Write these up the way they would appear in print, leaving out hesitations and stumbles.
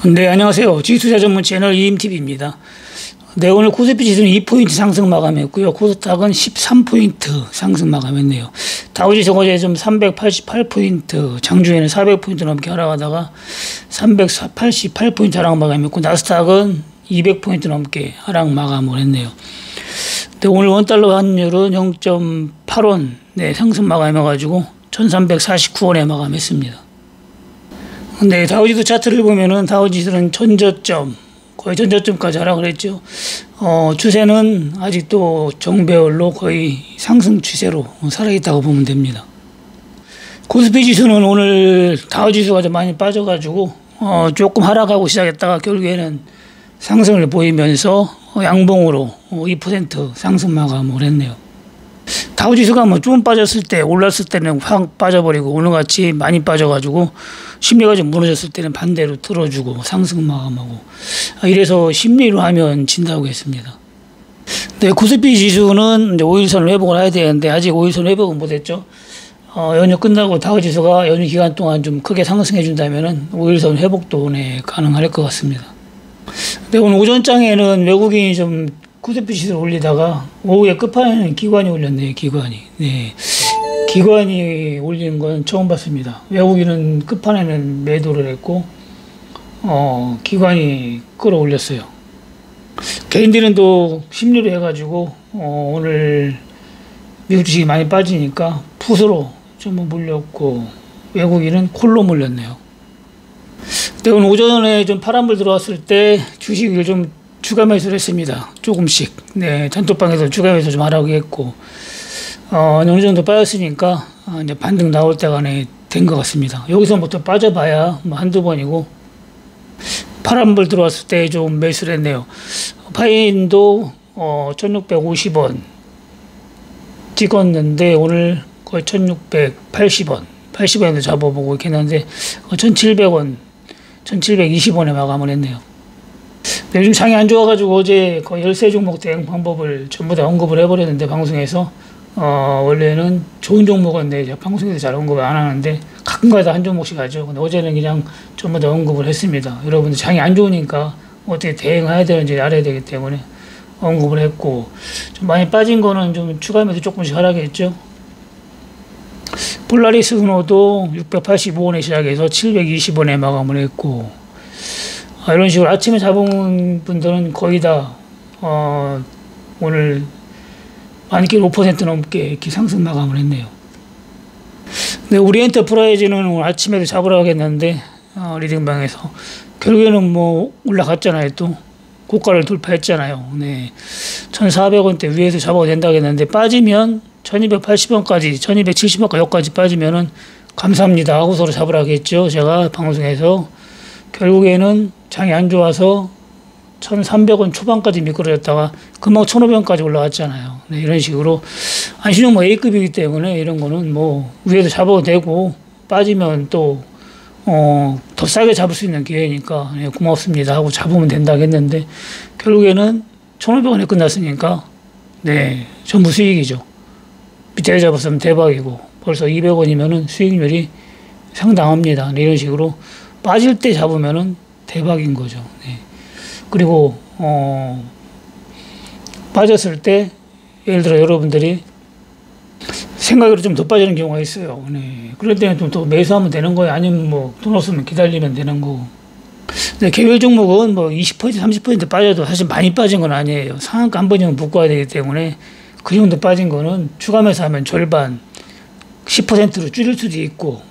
네, 안녕하세요. 지수투자 전문 채널 이임TV입니다. 네, 오늘 코스피 지수는 2포인트 상승 마감했고요. 코스닥은 13포인트 상승 마감했네요. 다우지수 어제 좀 388포인트, 장중에는 400포인트 넘게 하락하다가 388포인트 하락 마감했고, 나스닥은 200포인트 넘게 하락 마감을 했네요. 네, 오늘 원달러 환율은 0.8원 상승 마감해가지고 1349원에 마감했습니다. 네, 다우지수 차트를 보면은 다우지수는 전저점, 거의 전저점까지 하락을 했죠. 추세는 아직도 정배열로 거의 상승 추세로 살아있다고 보면 됩니다. 코스피 지수는 오늘 다우지수가 좀 많이 빠져가지고, 조금 하락하고 시작했다가 결국에는 상승을 보이면서 양봉으로 2% 상승 마감을 했네요. 다우지수가 뭐 좀 빠졌을 때, 올랐을 때는 확 빠져버리고, 오늘같이 많이 빠져가지고, 심리가 좀 무너졌을 때는 반대로 틀어주고, 상승 마감하고, 이래서 심리로 하면 진다고 했습니다. 네, 코스피 지수는 이제 5일선 회복을 해야 되는데, 아직 5일선 회복은 못했죠. 연휴 끝나고 다우지수가 연휴 기간 동안 좀 크게 상승해준다면은 5일선 회복도 가능할 것 같습니다. 네, 오늘 오전장에는 외국인이 좀 코스피 지수를 올리다가 오후에 끝판에는 기관이 올렸네요. 기관이. 네. 기관이 올리는 건 처음 봤습니다. 외국인은 끝판에는 매도를 했고, 기관이 끌어올렸어요. 개인들은 또 심리로 해가지고, 오늘 미국 주식이 많이 빠지니까 풋으로 좀 몰렸고, 외국인은 콜로 몰렸네요. 근데 오늘 오전에 좀 파란불 들어왔을 때 주식을 좀 추가 매수를 했습니다. 조금씩. 네, 단톡방에서 추가 매수 좀 하라고 했고, 어느 정도 빠졌으니까, 이제 반등 나올 때가 된 것 같습니다. 여기서부터 빠져봐야 뭐 한두 번이고, 파란불 들어왔을 때 좀 매수를 했네요. 파인도, 1650원 찍었는데, 오늘 거의 1680원, 80원에도 잡아보고 이렇게 했는데, 1700원, 1720원에 마감을 했네요. 네, 요즘 장이 안 좋아가지고 어제 거의 13종목 대응 방법을 전부 다 언급을 해버렸는데, 방송에서. 원래는 좋은 종목은 방송에서 잘 언급을 안 하는데, 가끔가다 한 종목씩 하죠. 근데 어제는 그냥 전부 다 언급을 했습니다. 여러분들 장이 안 좋으니까 어떻게 대응해야 되는지 알아야 되기 때문에 언급을 했고, 좀 많이 빠진 거는 좀 추가하면서 조금씩 하락했죠. 폴라리스 은호도 685원에 시작해서 720원에 마감을 했고, 이런 식으로 아침에 잡은 분들은 거의 다, 오늘 많게 5% 넘게 이렇게 상승 마감을 했네요. 네, 우리 엔터프라이즈는 오늘 아침에도 잡으라고 했는데, 리딩방에서. 결국에는 뭐 올라갔잖아요. 또 고가를 돌파했잖아요. 네. 1,400원대 위에서 잡아도 된다고 했는데, 빠지면 1,280원까지, 1,270원까지 여기까지 빠지면은 감사합니다 하고서로 잡으라고 했죠. 제가 방송에서. 결국에는 장이 안 좋아서 1,300원 초반까지 미끄러졌다가 금방 1,500원까지 올라왔잖아요. 네, 이런 식으로 안신용 뭐 A급이기 때문에 이런 거는 뭐 위에도 잡아도 되고, 빠지면 또 더 싸게 잡을 수 있는 기회니까, 네, 고맙습니다 하고 잡으면 된다고 했는데, 결국에는 1,500원에 끝났으니까 네, 전부 수익이죠. 밑에 잡았으면 대박이고, 벌써 200원이면은 수익률이 상당합니다. 네, 이런 식으로 빠질 때 잡으면은 대박인 거죠. 네. 그리고 빠졌을 때 예를 들어 여러분들이 생각으로 좀 더 빠지는 경우가 있어요. 네. 그럴 때는 좀 더 매수하면 되는 거예요. 아니면 뭐 돈 없으면 기다리면 되는 거고. 네, 개별 종목은 뭐 20%, 30% 빠져도 사실 많이 빠진 건 아니에요. 상한가 한 번이면 묶어야 되기 때문에 그 정도 빠진 거는 추가 매수하면 절반, 10%로 줄일 수도 있고,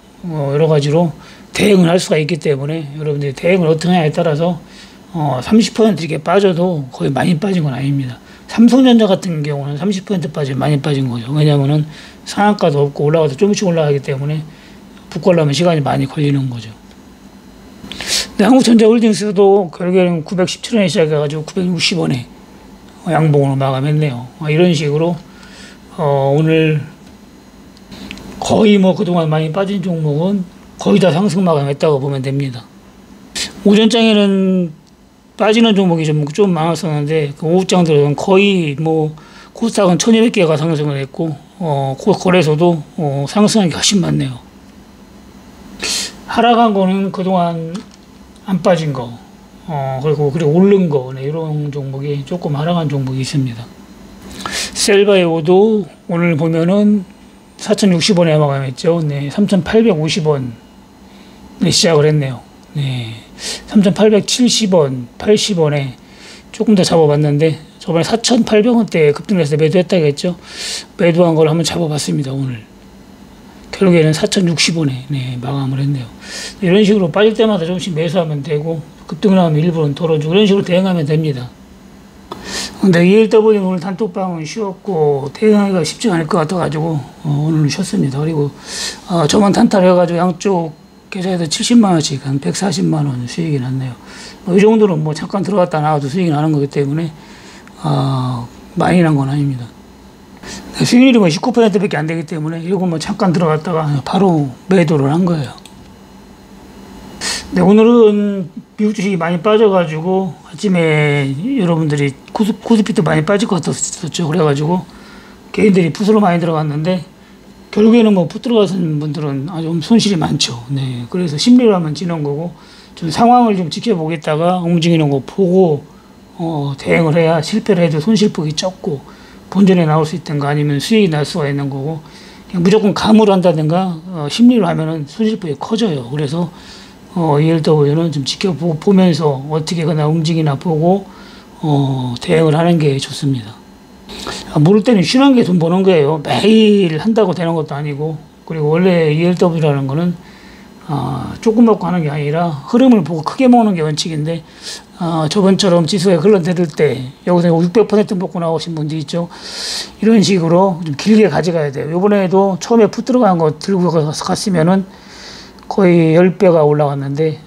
여러 가지로 대응을 할 수가 있기 때문에 여러분들이 대응을 어떻게 하냐에 따라서 30% 이렇게 빠져도 거의 많이 빠진 건 아닙니다. 삼성전자 같은 경우는 30% 빠지면 많이 빠진 거죠. 왜냐하면은 상한가도 없고 올라가도 조금씩 올라가기 때문에 붙고려면 시간이 많이 걸리는 거죠. 네, 한국전자홀딩스도 결국에는 917원에 시작해가지고 960원에 양봉으로 마감했네요. 이런 식으로 오늘 거의 뭐 그동안 많이 빠진 종목은 거의 다 상승 마감했다고 보면 됩니다. 오전장에는 빠지는 종목이 좀 많았었는데, 그 오후장 들어서는 거의 뭐 코스닥은 1,200개가 상승을 했고, 거래소도 상승한 게 훨씬 많네요. 하락한 거는 그동안 안 빠진 거, 그리고 오른 거, 네, 이런 종목이 조금 하락한 종목이 있습니다. 셀바이오도 오늘 보면은 4,060원에 마감했죠. 네, 3,850원 네, 시작을 했네요. 네, 3,870원, 80원에 조금 더 잡아봤는데 저번에 4,800원대에 급등해서 매도했다겠죠. 매도한 걸 한번 잡아봤습니다. 오늘 결국에는 4,060원에 네, 마감을 했네요. 이런 식으로 빠질 때마다 조금씩 매수하면 되고 급등을 하면 일부는 덜어주고 이런 식으로 대응하면 됩니다. 근데 ELW는 오늘 단톡방은 쉬었고 대응하기가 쉽지 않을 것 같아가지고 오늘 쉬었습니다. 그리고 저만 단타를 해가지고 양쪽 계좌에서 70만원씩 한 140만원 수익이 났네요. 이 정도는 뭐 잠깐 들어갔다 나와도 수익이 나는 거기 때문에 많이 난 건 아닙니다. 수익률이 뭐 19%밖에 안 되기 때문에 이거 뭐 잠깐 들어갔다가 바로 매도를 한 거예요. 네, 오늘은 미국 주식이 많이 빠져가지고 아침에 여러분들이 코스피도 많이 빠질 것 같았었죠. 그래가지고 개인들이 풋으로 많이 들어갔는데 결국에는 뭐 풋 들어가신 분들은 아주 손실이 많죠. 네, 그래서 심리로 한번 지는 거고 좀 상황을 좀 지켜보겠다가 움직이는 거 보고 대응을 해야 실패를 해도 손실폭이 적고 본전에 나올 수 있든가 아니면 수익이 날 수가 있는 거고 그냥 무조건 감으로 한다든가 심리로 하면은 손실폭이 커져요. 그래서 ELW는 좀 지켜보면서 어떻게 그나 움직이나 보고 대응을 하는 게 좋습니다. 모를 때는 쉬는 게 돈 버는 거예요. 매일 한다고 되는 것도 아니고 그리고 원래 ELW라는 거는 조금 먹고 하는 게 아니라 흐름을 보고 크게 먹는 게 원칙인데 저번처럼 지수에 흘러내릴 때 여기서 600% 먹고 나오신 분들 있죠. 이런 식으로 좀 길게 가져가야 돼요. 이번에도 처음에 풋 들어간 거 들고 갔으면은 거의 10배가 올라갔는데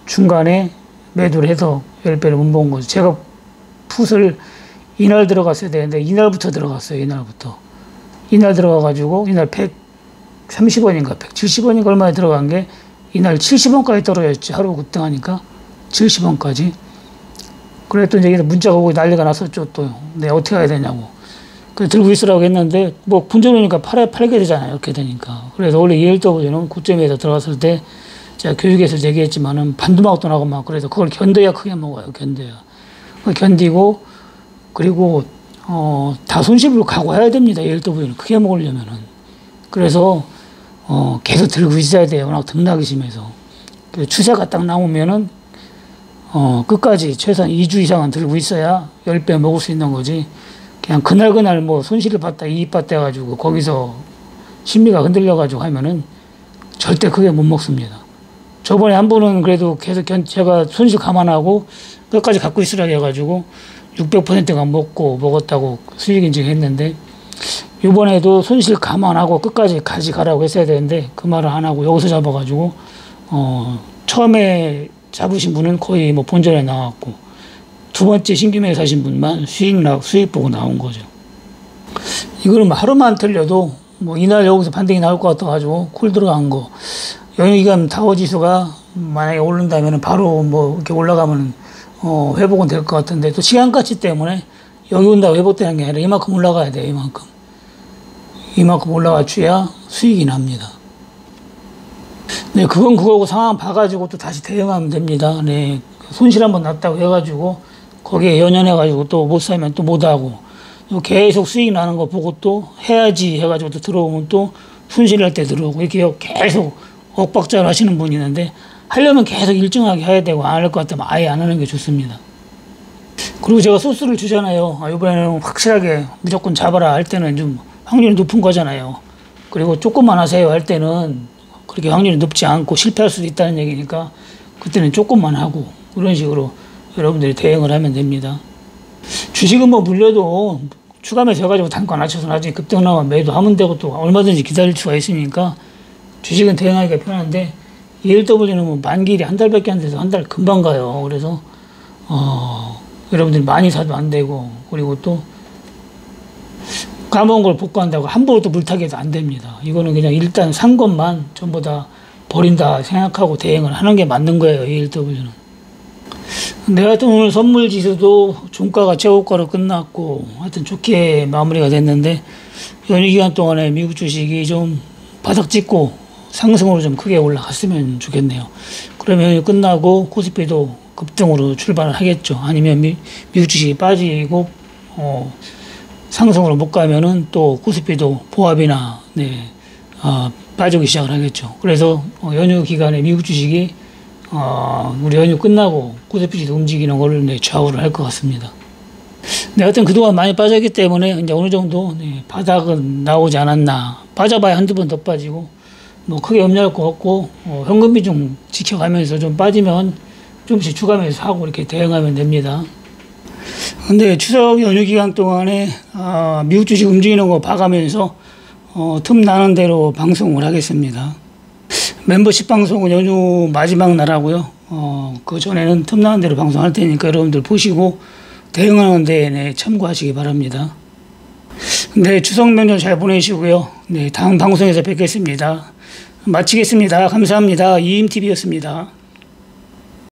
중간에 매도를 해서 10배를 못 본 거죠. 제가 풋을 이날 들어갔어야 되는데 이날부터 들어갔어요. 이날 들어가가지고 이날 130원인가 170원인가 얼마에 들어간 게 이날 70원까지 떨어졌지. 하루 급등하니까 70원까지. 그랬더니 이제 문자가 오고 난리가 났었죠. 또 내가 어떻게 해야 되냐고. 그래서 들고 있으라고 했는데 뭐 분전이니까 팔게 되잖아요. 이렇게 되니까. 그래서 원래 ELW는 고점에서 들어갔을 때 제가 교육에서 얘기했지만은 반도막도 나고 막 그래서 그걸 견뎌야 크게 먹어요. 그걸 견디고 그리고 다 손실로 각오해야 됩니다. ELW는 크게 먹으려면은. 그래서 계속 들고 있어야 돼요. 워낙 등락이 심해서. 추세가 딱 나오면은 끝까지 최소한 2주 이상은 들고 있어야 10배 먹을 수 있는 거지. 그냥 그날 뭐 손실을 봤다 이익 봤다 해가지고 거기서 심리가 흔들려가지고 하면은 절대 크게 못 먹습니다. 저번에 한 번은 그래도 계속 제가 손실 감안하고 끝까지 갖고 있으라고 해가지고 600%가 먹었다고 수익 인증했는데 이번에도 손실 감안하고 끝까지 가라고 했어야 되는데 그 말을 안 하고 여기서 잡아가지고 처음에 잡으신 분은 거의 뭐 본전에 나왔고 두 번째 신규 매수하신 분만 수익 보고 나온 거죠. 이거는 뭐 하루만 틀려도 뭐 이날 여기서 반등이 나올 것 같아가지고 콜 들어간 거. 영위기간 다우지수가 만약에 오른다면 바로 뭐 이렇게 올라가면 회복은 될 것 같은데 또 시간 가치 때문에 여기 온다고 회복되는 게 아니라 이만큼 올라가야 돼요. 이만큼 올라가줘야 수익이 납니다. 네, 그건 그거고 상황 봐가지고 또 다시 대응하면 됩니다. 네, 손실 한번 났다고 해가지고 거기에 연연해가지고 또 못 사면 또 못하고 계속 수익 나는 거 보고 또 해야지 해가지고 또 들어오면 또 손실할 때 들어오고 이렇게 계속 엇박자를 하시는 분이 있는데 하려면 계속 일정하게 해야 되고 안 할 것 같으면 아예 안 하는 게 좋습니다. 그리고 제가 소스를 주잖아요. 이번에는 확실하게 무조건 잡아라 할 때는 좀 확률이 높은 거잖아요. 그리고 조금만 하세요 할 때는 그렇게 확률이 높지 않고 실패할 수도 있다는 얘기니까 그때는 조금만 하고 그런 식으로 여러분들이 대응을 하면 됩니다. 주식은 뭐 물려도 추가 매수해가지고 단가 낮춰서 나중에 급등 나면 매도하면 되고 또 얼마든지 기다릴 수가 있으니까 주식은 대응하기가 편한데 ELW는 뭐 만기일이 한 달밖에 안 돼서 한 달 금방 가요. 그래서 여러분들이 많이 사도 안 되고 그리고 또 까먹은 걸 복구한다고 함부로 또 물타기도 안 됩니다. 이거는 그냥 일단 산 것만 전부 다 버린다 생각하고 대응을 하는 게 맞는 거예요. ELW는. 내가 하여튼 오늘 선물 지수도 종가가 최고가로 끝났고 하여튼 좋게 마무리가 됐는데 연휴 기간 동안에 미국 주식이 좀 바닥 찍고 상승으로 좀 크게 올라갔으면 좋겠네요. 그러면 끝나고 코스피도 급등으로 출발을 하겠죠. 아니면 미국 주식이 빠지고 상승으로 못 가면은 또 코스피도 보합이나 빠지기 시작을 하겠죠. 그래서 연휴 기간에 미국 주식이 우리 연휴 끝나고 코스피도 움직이는 걸 좌우를 할 것 같습니다. 하여튼 그동안 많이 빠졌기 때문에 이제 어느 정도 바닥은 나오지 않았나. 빠져봐야 한두 번 더 빠지고 뭐 크게 염려할 거 없고 현금 비중 지켜가면서 좀 빠지면 좀씩 추가하면서 하고 이렇게 대응하면 됩니다. 근데 추석 연휴 기간 동안에 미국 주식 움직이는 거 봐가면서 틈 나는 대로 방송을 하겠습니다. 멤버십 방송은 연휴 마지막 날 하고요. 그 전에는 틈 나는 대로 방송할 테니까 여러분들 보시고 대응하는 데 참고하시기 바랍니다. 추석 명절 잘 보내시고요. 다음 방송에서 뵙겠습니다. 마치겠습니다. 감사합니다. 이임TV였습니다.